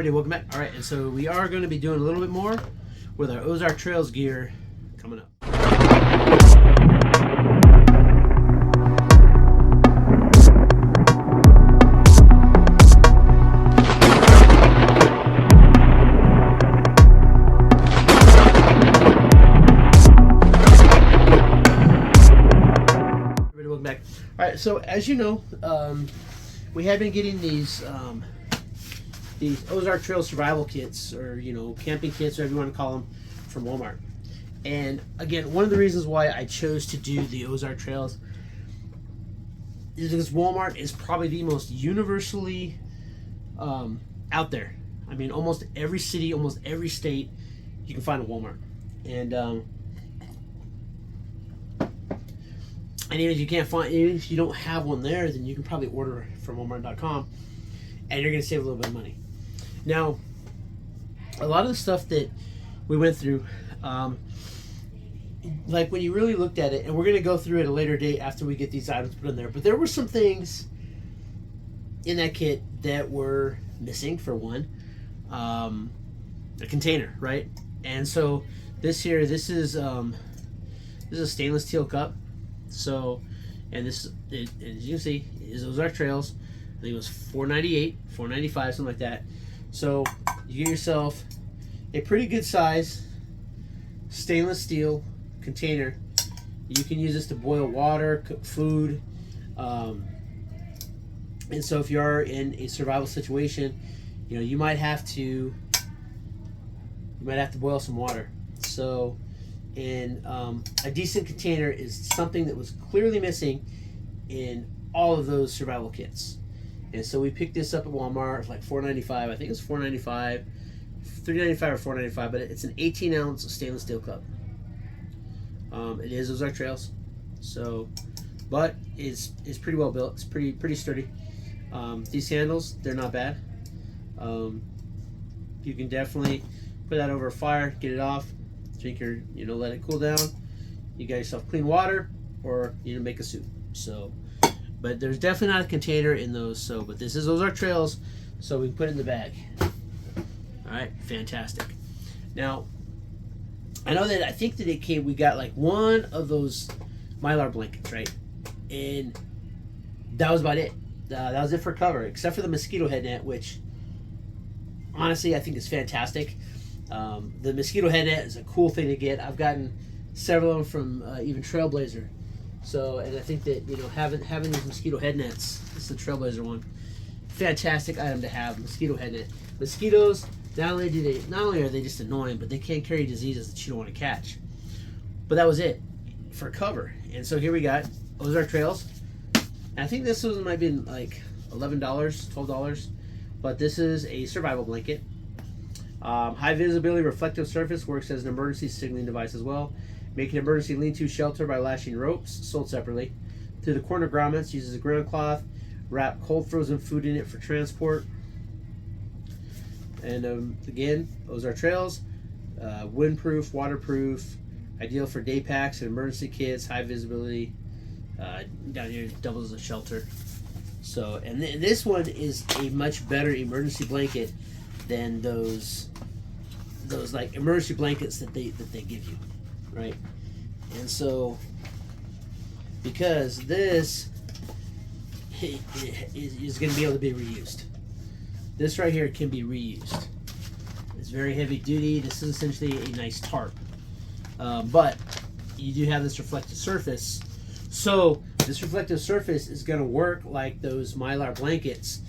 everybody, welcome back. All right, and so we are going to be doing a little bit more with our Ozark Trails gear coming up. Everybody, welcome back. All right, so as you know, we have been getting these Ozark Trail survival kits, or camping kits, whatever you want to call them, from Walmart. And again, one of the reasons why I chose to do the Ozark Trails is because Walmart is probably the most universally out there. I mean, almost every city, almost every state, you can find a Walmart. And even if you can't find, even if you don't have one there, then you can probably order from Walmart.com, and you're going to save a little bit of money. Now, a lot of the stuff that we went through, like when you really looked at it, and we're going to go through it at a later date after we get these items put in there, but there were some things in that kit that were missing. For one, a container, right? And so this is a stainless steel cup. So, and this, as you can see, is Ozark Trails. I think it was $4.98, $4.95, something like that. So you get yourself a pretty good size stainless steel container. You can use this to boil water, cook food, and so if you are in a survival situation, you might have to boil some water. So, and a decent container is something that was clearly missing in all of those survival kits. And so we picked this up at Walmart for like $4.95. I think it's $4.95, $3.95 or $4.95, but it's an 18-ounce stainless steel cup. It is Ozark Trails, so, but it's pretty well built. It's pretty sturdy. These handles, they're not bad. You can definitely put that over a fire, get it off, drink your, let it cool down. You got yourself clean water, or make a soup. So, but there's definitely not a container in those. So, but this is Ozark Trails, so we can put it in the bag. All right, fantastic. Now, I know that I think that we got like one of those Mylar blankets, right? And that was about it. That was it for cover, except for the mosquito head net, which honestly I think is fantastic. The mosquito head net is a cool thing to get. I've gotten several of them from even Trailblazer. So, and I think that having these mosquito head nets, this is the Trailblazer one, fantastic item to have. Mosquito head net. Mosquitoes, not only are they just annoying, but they can carry diseases that you don't want to catch. But that was it for cover. And so here we got Ozark Trails. And I think this one might be like $11, $12, but this is a survival blanket. High visibility reflective surface, works as an emergency signaling device as well. Make an emergency lean-to shelter by lashing ropes, sold separately. Through the corner grommets, uses a ground cloth, wrap cold frozen food in it for transport. And again, Ozark Trails, windproof, waterproof, ideal for day packs and emergency kits, high visibility. Down here, doubles as a shelter. So, and this one is a much better emergency blanket than those like emergency blankets that they give you. Right, and so because this is going to be able to be reused. This right here can be reused. It's very heavy duty. This is essentially a nice tarp, but you do have this reflective surface. So this reflective surface is going to work like those Mylar blankets.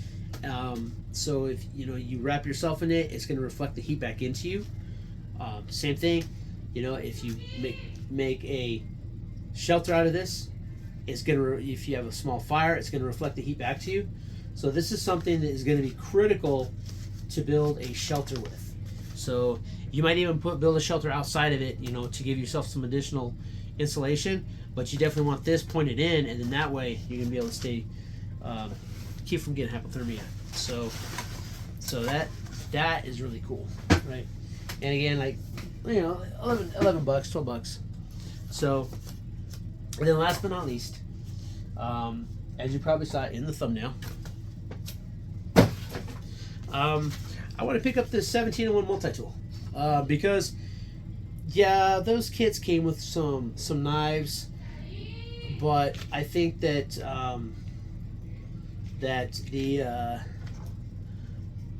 So if you wrap yourself in it, it's going to reflect the heat back into you. Same thing. If you make a shelter out of this, it's gonna. If you have a small fire, it's gonna reflect the heat back to you. So this is something that is going to be critical to build a shelter with. So you might even build a shelter outside of it, to give yourself some additional insulation. But you definitely want this pointed in, and then that way you're gonna be able to stay, keep from getting hypothermia. So that is really cool, right? And again, like. $11, $12. So, and then last but not least, as you probably saw in the thumbnail, I want to pick up this 17-in-1 multi-tool because, yeah, those kits came with some knives, but I think that that the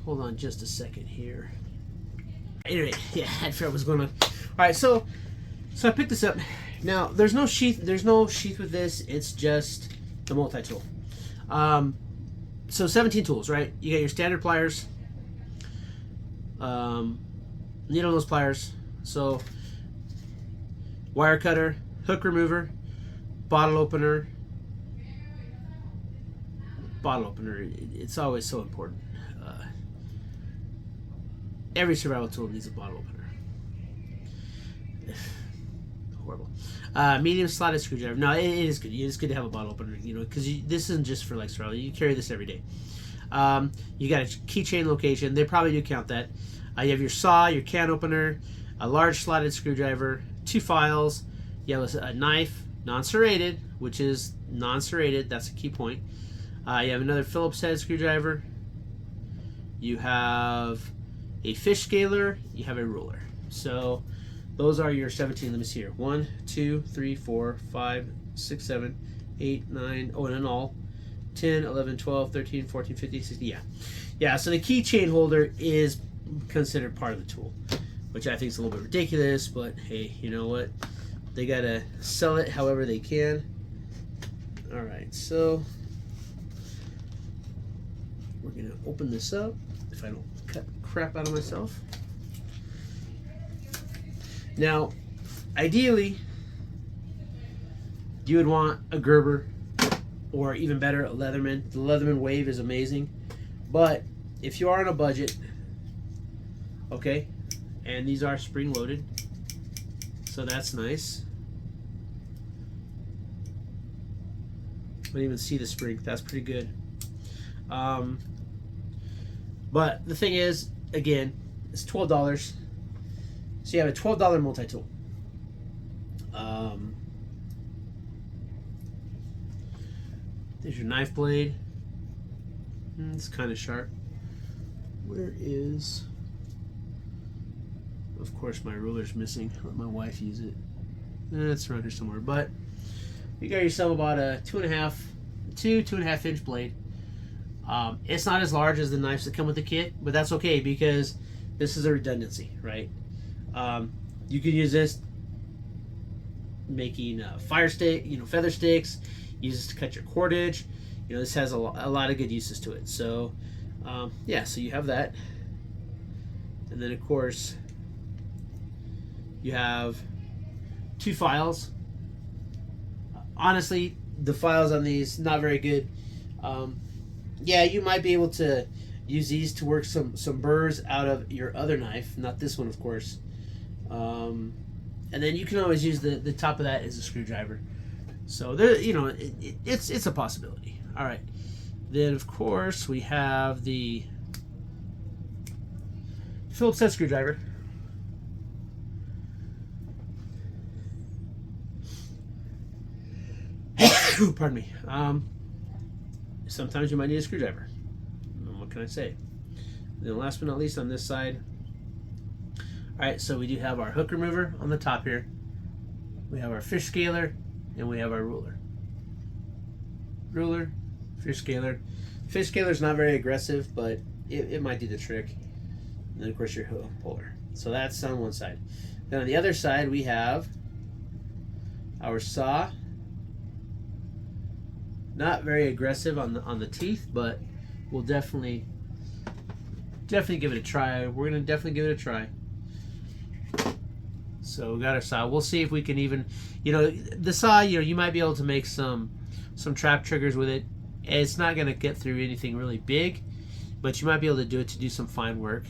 hold on just a second here. Anyway, yeah, I had to figure out what's going on. All right, so I picked this up. Now there's no sheath. There's no sheath with this. It's just the multi-tool. So 17 tools, right? You got your standard pliers, needle nose pliers, so wire cutter, hook remover, bottle opener. It's always so important. Every survival tool needs a bottle opener. Horrible. Medium slotted screwdriver. No, it is good. It's good to have a bottle opener, you know, because this isn't just for like survival. You carry this every day. You got a keychain location. They probably do count that. You have your saw, your can opener, a large slotted screwdriver, 2 files. You have a knife, non-serrated, which is non-serrated. That's a key point. You have another Phillips head screwdriver. You have a fish scaler. You have a ruler. So those are your 17. Let me see here. 1, 2, 3, 4, 5, 6, 7, 8, 9. Oh, and in all, 10, 11, 12, 13, 14, 15, 16. Yeah. So the keychain holder is considered part of the tool, which I think is a little bit ridiculous. But hey, you know what? They gotta sell it however they can. All right. So we're gonna open this up. If I don't cut crap out of myself. Now, ideally, you would want a Gerber, or even better, a Leatherman. The Leatherman Wave is amazing, but if you are on a budget, okay, and these are spring loaded, so that's nice. You don't even see the spring. That's pretty good. But the thing is, again, it's $12. So you have a $12 multi-tool. There's your knife blade. It's kind of sharp. Where is... Of course, my ruler's missing. Let my wife use it. It's around here somewhere. But you got yourself about a 2.5 inch blade. It's not as large as the knives that come with the kit, but that's okay because this is a redundancy, right? You can use this making fire stick, feather sticks. Use this to cut your cordage. This has a lot of good uses to it. So, yeah, so you have that, and then of course you have 2 files. Honestly, the files on these not very good. Yeah, you might be able to use these to work some burrs out of your other knife, not this one, of course. And then you can always use the top of that as a screwdriver. So there, it's a possibility. All right. Then of course we have the Phillips head screwdriver. Pardon me. Sometimes you might need a screwdriver. What can I say? And then last but not least, on this side, all right, so we do have our hook remover on the top here. We have our fish scaler, and we have our ruler. Ruler, fish scaler. Fish scaler is not very aggressive, but it might do the trick. And then of course your hook puller. So that's on one side. Then on the other side we have our saw. Not very aggressive on the teeth, but we'll definitely give it a try. We're gonna definitely give it a try. So we got our saw. We'll see if we can even, the saw. You might be able to make some trap triggers with it. It's not gonna get through anything really big, but you might be able to do it to do some fine work.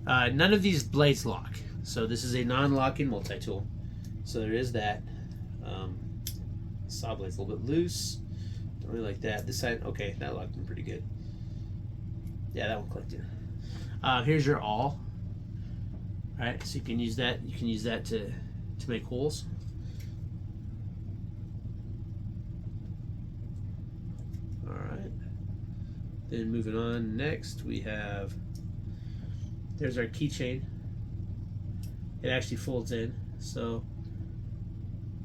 None of these blades lock, so this is a non-locking multi-tool. So there is that. Saw blade's a little bit loose. Don't really like that. This side, okay, that locked in pretty good. Yeah, that one clicked in. Here's your awl. All right, so you can use that. You can use that to make holes. All right. Then moving on, next we have, there's our keychain. It actually folds in, so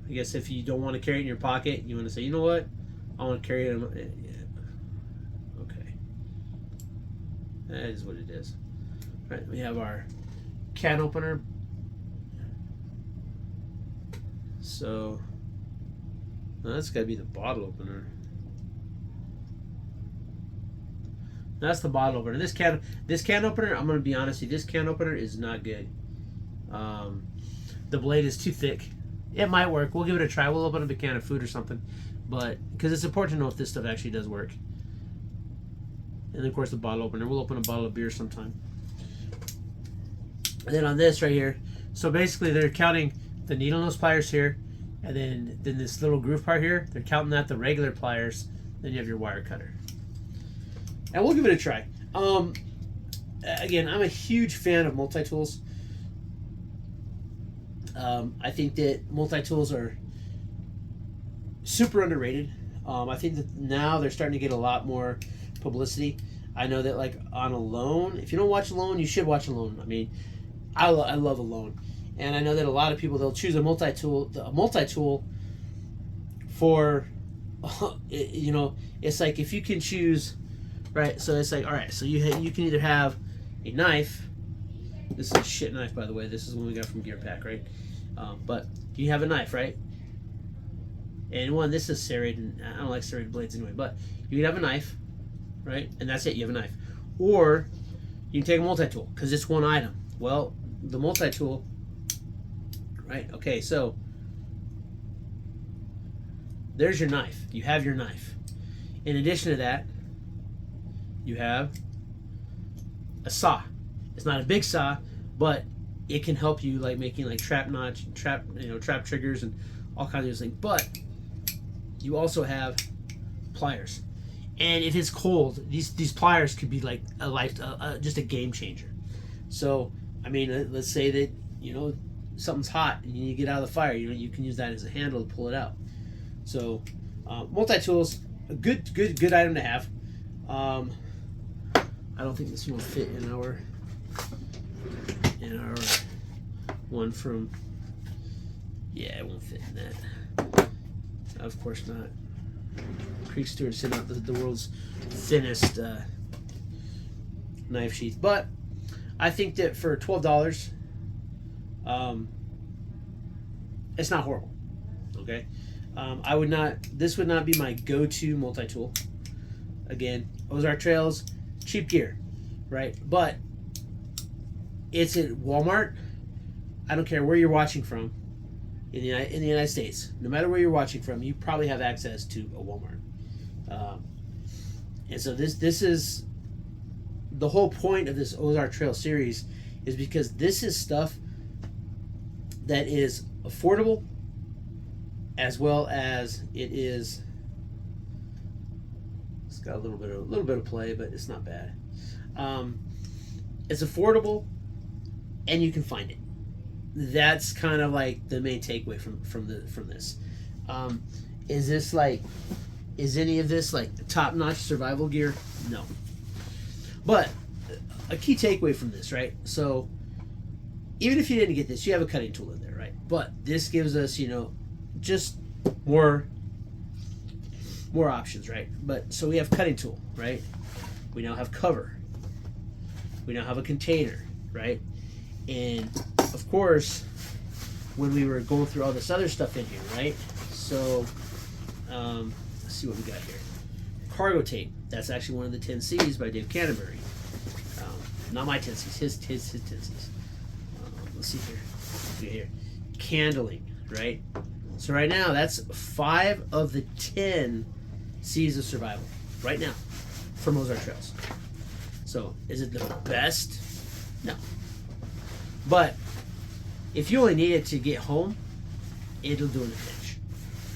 I guess if you don't want to carry it in your pocket, you want to say, you know what, I want to carry it. Okay, that is what it is. All right, we have our can opener. So that's got to be the bottle opener. That's the bottle opener. This can opener, I'm going to be honest with you, this can opener is not good. The blade is too thick. It might work. We'll give it a try. We'll open up a can of food or something. But, because it's important to know if this stuff actually does work. And then, of course, the bottle opener. We'll open a bottle of beer sometime. And then on this right here, so basically they're counting the needle nose pliers here, and then this little groove part here, they're counting that the regular pliers, then you have your wire cutter. And we'll give it a try. Again, I'm a huge fan of multi-tools. I think that multi-tools are super underrated. I think that now they're starting to get a lot more publicity. I know that, like, on Alone, if you don't watch Alone, you should watch Alone. I mean, I love Alone. And I know that a lot of people, they'll choose a multi-tool for, you know, it's like if you can choose, right? So it's like, all right, so you can either have a knife. This is a shit knife, by the way. This is one we got from Gear Pack, right? But you have a knife, right? And one, this is serrated, and I don't like serrated blades anyway, but you can have a knife, right? And that's it, you have a knife. Or you can take a multi-tool, because it's one item. Well, the multi-tool, right? Okay, so there's your knife. You have your knife. In addition to that, you have a saw. It's not a big saw, but it can help you, like making like trap triggers and all kinds of things. But you also have pliers, and if it's cold, these pliers could be like just a game changer. So I mean, let's say that, you know, something's hot and you need to get out of the fire. You know, you can use that as a handle to pull it out. So multi-tools, a good item to have. I don't think this will fit in our one from, yeah, it won't fit in that. Of course not. Creek Stewart sent out the world's thinnest knife sheath, but I think that for $12, it's not horrible. Okay, this would not be my go-to multi-tool. Again, Ozark Trails, cheap gear, right? But it's at Walmart. I don't care where you're watching from in the United States. No matter where you're watching from, you probably have access to a Walmart. And so this is the whole point of this Ozark Trail series, is because this is stuff that is affordable, as well as it is. It's got a little bit of play, but it's not bad. It's affordable, and you can find it. That's kind of like the main takeaway from this. Is any of this like top-notch survival gear? No. But a key takeaway from this, right? So even if you didn't get this, you have a cutting tool in there, right? But this gives us, you know, just more options, right? But so we have cutting tool, right? We now have cover. We now have a container, right? And of course, when we were going through all this other stuff in here, right? So let's see what we got here. Cargo tape. That's actually one of the 10 C's by Dave Canterbury. Not my 10 C's, his 10 C's. Let's see here. What do we got here? Candling, right? So right now, that's 5 of the 10 C's of survival. Right now, from Ozark Trails. So, is it the best? No. But, if you only need it to get home, it'll do in a pinch.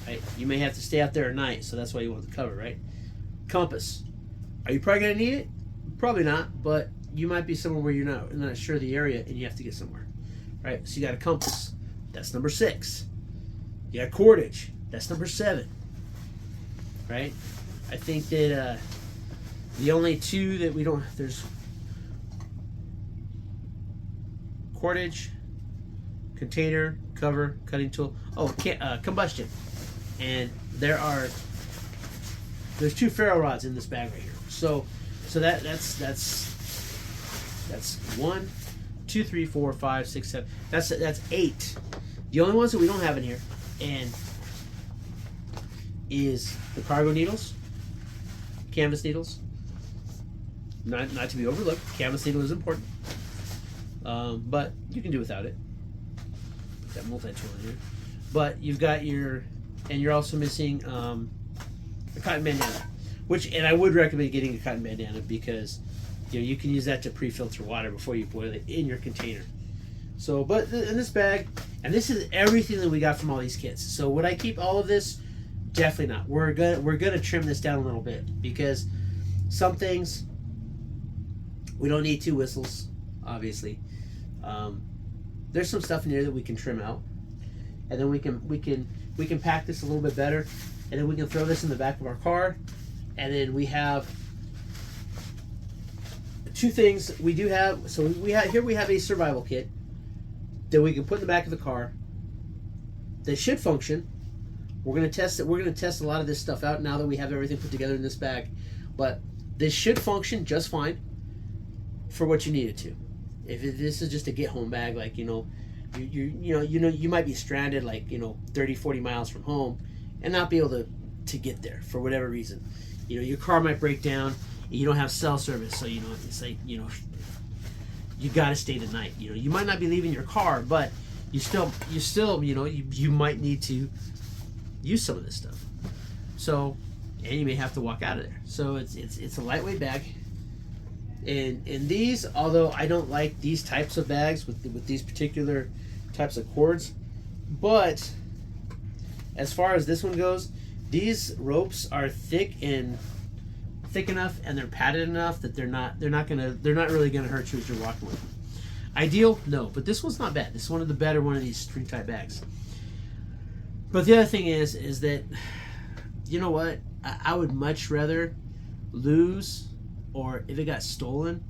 Right? You may have to stay out there at night, so that's why you want the cover, right? Compass. Are you probably going to need it? Probably not, but you might be somewhere where you're not sure of the area and you have to get somewhere. Right? So you got a compass. That's number 6. You got cordage. That's number 7. Right? I think that The only two that we don't, there's cordage, container, cover, cutting tool. Oh, combustion. And there's 2 ferro rods in this bag right here. So that's 1, 2, 3, 4, 5, 6, 7. That's 8. The only ones that we don't have in here and is the cargo needles, canvas needles. Not to be overlooked. Canvas needle is important, but you can do without it. Put that multi-tool in here. But you've got and you're also missing a cotton bandana, and I would recommend getting a cotton bandana because you can use that to pre-filter water before you boil it in your container. So, but in this bag, and this is everything that we got from all these kits. So would I keep all of this? Definitely not. We're gonna trim this down a little bit because some things we don't need 2 whistles, obviously. There's some stuff in here that we can trim out, and then we can pack this a little bit better, and then we can throw this in the back of our car, and then we have 2 things we do have. So we have a survival kit that we can put in the back of the car. They should function. We're gonna test it. We're gonna test a lot of this stuff out now that we have everything put together in this bag, but this should function just fine for what you need it to. If this is just a get home bag, like you might be stranded like 30, 40 miles from home and not be able to get there for whatever reason. Your car might break down, you don't have cell service, so it's like you got to stay the night. You might not be leaving your car, but you still you might need to use some of this stuff. So, and you may have to walk out of there. So it's a lightweight bag. And these, although I don't like these types of bags with these particular types of cords, but as far as this one goes, these ropes are thick enough, and they're padded enough that they're not really gonna hurt you as you're walking with them. Ideal? No, but this one's not bad. This is one of the better one of these string tie bags. But the other thing is that, you know what? I would much rather lose, or if it got stolen,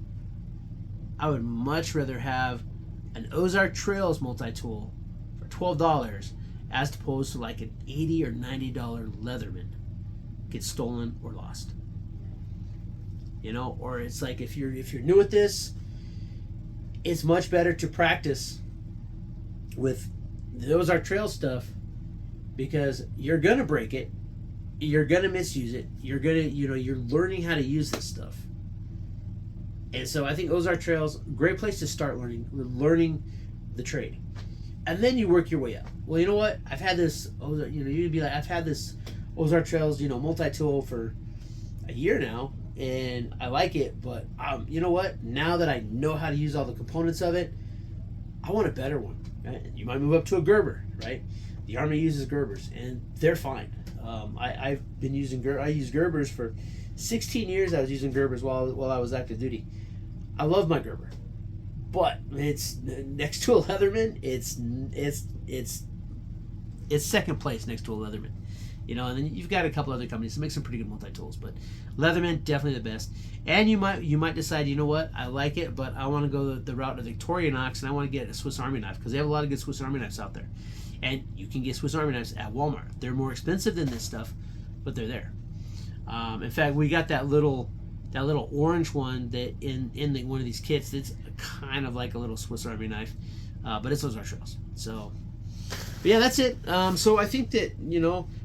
I would much rather have an Ozark Trails multi-tool for $12 as opposed to like an $80 or $90 Leatherman get stolen or lost. Or it's like if you're new at this, it's much better to practice with the Ozark Trail stuff, because you're gonna break it, you're gonna misuse it, you're learning how to use this stuff. And so I think Ozark Trails, great place to start learning the trade, and then you work your way up. Well, you know what? I've had this Ozark, you'd be like, I've had this Ozark Trails, multi-tool for a year now, and I like it, but you know what? Now that I know how to use all the components of it, I want a better one. Right? You might move up to a Gerber, right? The Army uses Gerbers, and they're fine. I used Gerbers for 16 years. I was using Gerbers while I was active duty. I love my Gerber, but it's next to a Leatherman. It's second place next to a Leatherman. And then you've got a couple other companies that make some pretty good multi-tools, but Leatherman definitely the best. And you might decide, you know what, I like it, but I want to go the route of Victorinox, and I want to get a Swiss Army knife, because they have a lot of good Swiss Army knives out there. And you can get Swiss Army knives at Walmart. They're more expensive than this stuff, but they're there. In fact, we got that little orange one that in one of these kits that's kind of like a little Swiss Army knife, but it's Ozark Trails. So, but yeah, that's it. So I think that,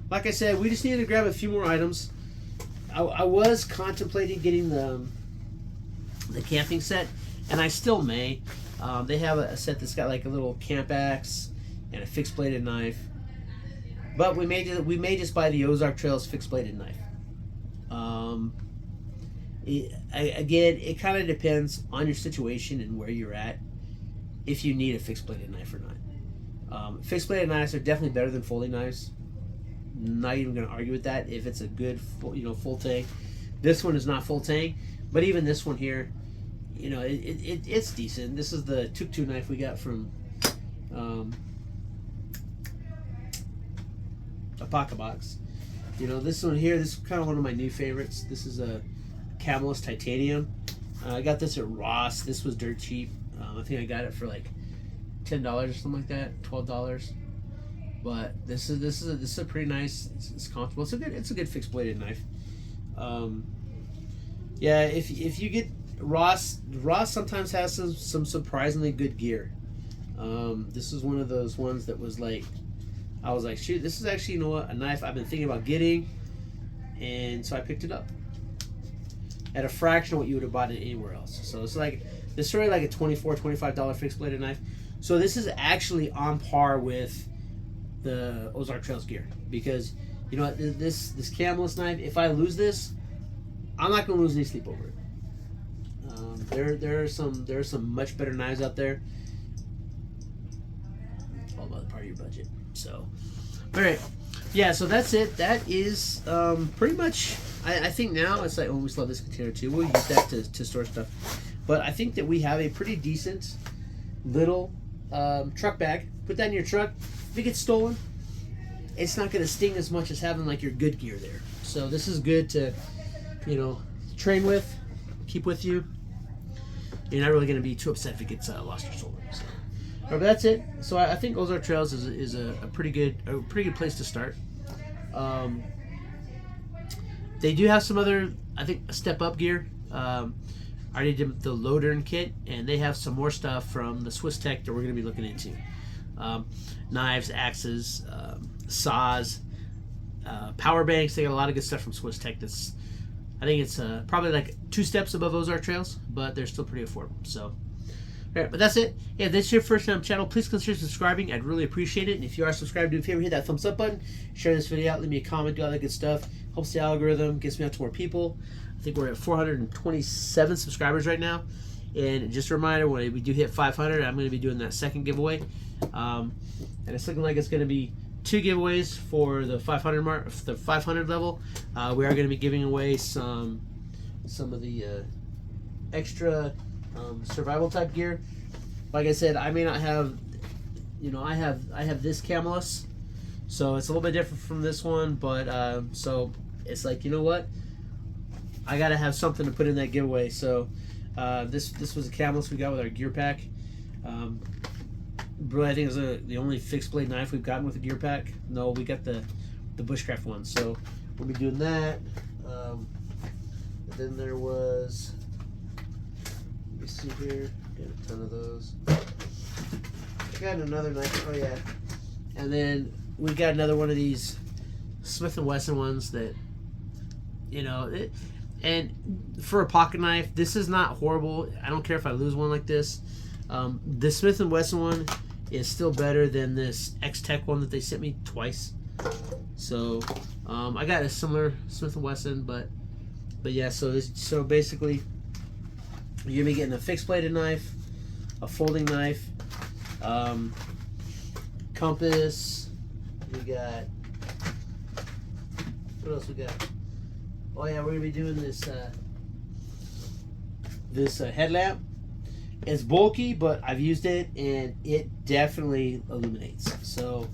like I said, we just needed to grab a few more items. I was contemplating getting the camping set, and I still may. They have a set that's got like a little camp axe and a fixed bladed knife, but we may just buy the Ozark Trails fixed bladed knife. Again, it kind of depends on your situation and where you're at, if you need a fixed bladed knife or not. Fixed bladed knives are definitely better than folding knives. Not even going to argue with that if it's a good full tang. This one is not full tang, but even this one here, it's decent. This is the tuk-tuk knife we got from a pocket box. This one here, this is kind of one of my new favorites. This is a Camelus Titanium. I got this at Ross. This was dirt cheap. I think I got it for like $10 or something like that, $12. But this is a pretty nice. It's comfortable. It's a good fixed bladed knife. Yeah, if you get Ross sometimes has some surprisingly good gear. This is one of those ones that was like, I was like, shoot, this is actually, you know what, a knife I've been thinking about getting, and so I picked it up at a fraction of what you would have bought it anywhere else. So it's like, this is really like a $24-$25 fixed bladed knife. So this is actually on par with the Ozark Trails gear, because you know what, this Camelus knife, if I lose this, I'm not gonna lose any sleep over it. There are some much better knives out there. It's all about the part of your budget. So, all right, yeah. So that's it. That is pretty much. I think now it's like, oh, we still have this container too. We'll use that to store stuff. But I think that we have a pretty decent little truck bag. Put that in your truck. If it gets stolen, it's not going to sting as much as having like your good gear there. So this is good to, you know, train with, keep with you. You're not really going to be too upset if it gets lost or stolen. So, but that's it. So I think Ozark Trails is a pretty good place to start. They do have some other, I think, step up gear. I already did the Lodern kit, and they have some more stuff from the Swiss Tech that we're going to be looking into. Knives, axes, saws, power banks. They got a lot of good stuff from Swiss Tech. I think it's probably like 2 steps above Ozark Trails, but they're still pretty affordable. So, all right, but that's it. Yeah, if this is your first time channel, please consider subscribing. I'd really appreciate it. And if you are subscribed, do a favor, hit that thumbs up button, share this video out, leave me a comment, do all that good stuff. Helps the algorithm, gets me out to more people. I think we're at 427 subscribers right now. And just a reminder, when we do hit 500, I'm going to be doing that second giveaway. And it's looking like it's going to be 2 giveaways for the 500 mark, the 500 level. We are going to be giving away some of the extra survival type gear. Like I said, I may not have, you know, I have this Camelus, so it's a little bit different from this one. But so it's like, you know what, I got to have something to put in that giveaway. So this was a Camelus we got with our gear pack. Really, I think it's the only fixed blade knife we've gotten with a gear pack. No, we got the bushcraft one. So we'll be doing that. Then there was, let me see here, got a ton of those. I got another knife. Oh yeah, and then we got another one of these Smith & Wesson ones that, you know, and for a pocket knife, this is not horrible. I don't care if I lose one like this. The Smith & Wesson one is still better than this X-Tech one that they sent me twice. So I got a similar Smith & Wesson, but yeah. So basically, you're gonna be getting a fixed bladed knife, a folding knife, compass. We got, what else we got? Oh yeah, we're gonna be doing this headlamp. It's bulky, but I've used it and it definitely illuminates. So,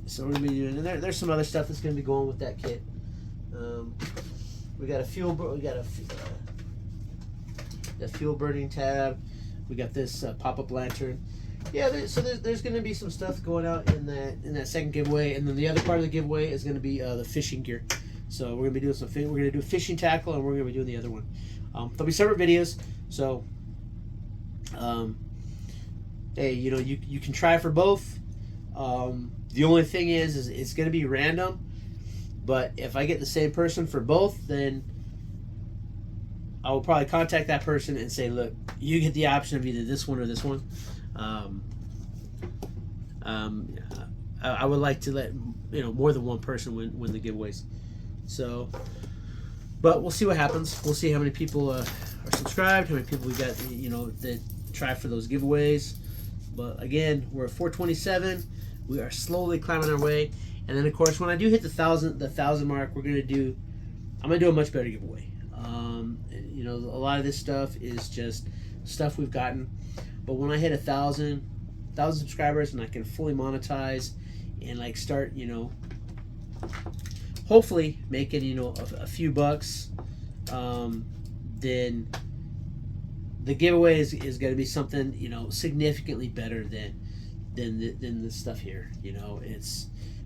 so we're gonna be doing. And there's some other stuff that's gonna be going with that kit. We got a fuel burning tab. We got this pop-up lantern. Yeah, so there's going to be some stuff going out in that second giveaway, and then the other part of the giveaway is going to be the fishing gear. So we're going to be doing we're going to do fishing tackle, and we're going to be doing the other one. There'll be separate videos. So, hey, you know, you can try for both. The only thing is it's going to be random. But if I get the same person for both, then I will probably contact that person and say, look, you get the option of either this one or this one. I would like to let, you know, more than one person win the giveaways. So, but we'll see what happens. We'll see how many people are subscribed, how many people we got, you know, that try for those giveaways. But again, we're at 427. We are slowly climbing our way. And then of course, when I do hit the thousand mark, I'm gonna do a much better giveaway. You know, a lot of this stuff is just stuff we've gotten. But when I hit 1,000 subscribers and I can fully monetize and like start, you know, hopefully making, you know, a few bucks, then the giveaway is going to be something, you know, significantly better than the stuff here. You know,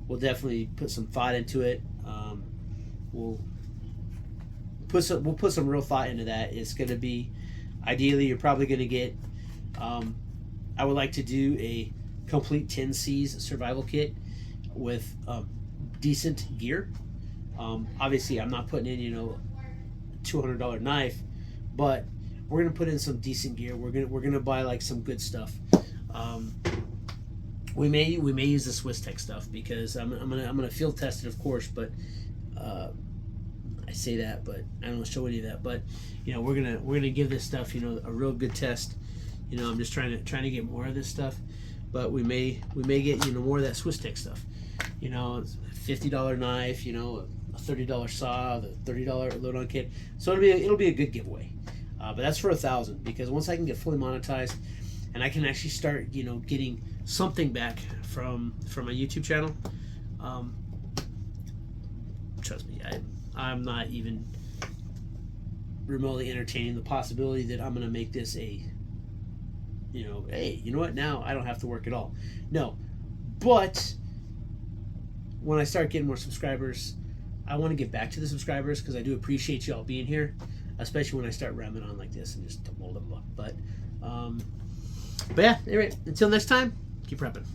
we'll definitely put some thought into it. We'll put some real thought into that. It's going to be, ideally, you're probably going to get. I would like to do a complete 10 C's survival kit with decent gear. Obviously, I'm not putting in, you know, $200 knife, but we're gonna put in some decent gear. We're gonna buy like some good stuff. We may use the Swiss Tech stuff because I'm gonna field test it, of course. But I say that, but I don't show any of that. But you know, we're gonna give this stuff, you know, a real good test. You know, I'm just trying to get more of this stuff, but we may get, you know, more of that Swiss Tech stuff. You know, $50 knife, you know, a $30 saw, the $30 load on kit. So it'll be a good giveaway. But that's for 1,000, because once I can get fully monetized and I can actually start, you know, getting something back from my YouTube channel, trust me, I'm not even remotely entertaining the possibility that I'm going to make this a, you know, hey, you know what, now I don't have to work at all. No, but when I start getting more subscribers, I want to get back to the subscribers, because I do appreciate y'all being here, especially when I start ramming on like this and just blah, blah, blah. But yeah, anyway, until next time, keep prepping.